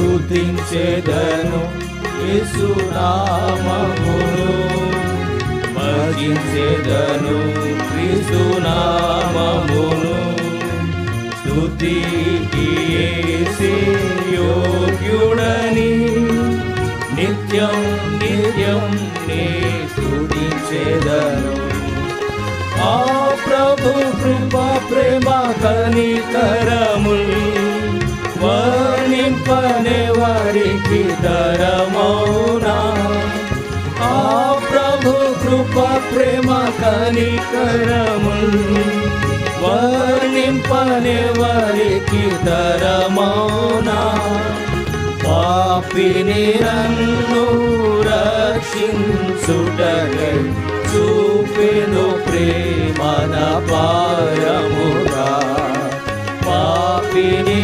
స్తుతించెదను యేసునామమును, భజించెదను క్రీస్తునామమును. స్తుతికి యేసే యోగ్యుడని నిత్యం నిత్యం నే స్తుతించెదను. ఆ ప్రభు కృపా ప్రేమ కనికరముల్ వర్ణింపనే వారికి తరమౌనా. ఆ ప్రభు కృపా ప్రేమ కనికరముల్ వర్ణింపనే వారికి తరమౌనా. పాపిని నన్ను రక్షించుటకై చూపెను ప్రేమన పారముగా. పాపిని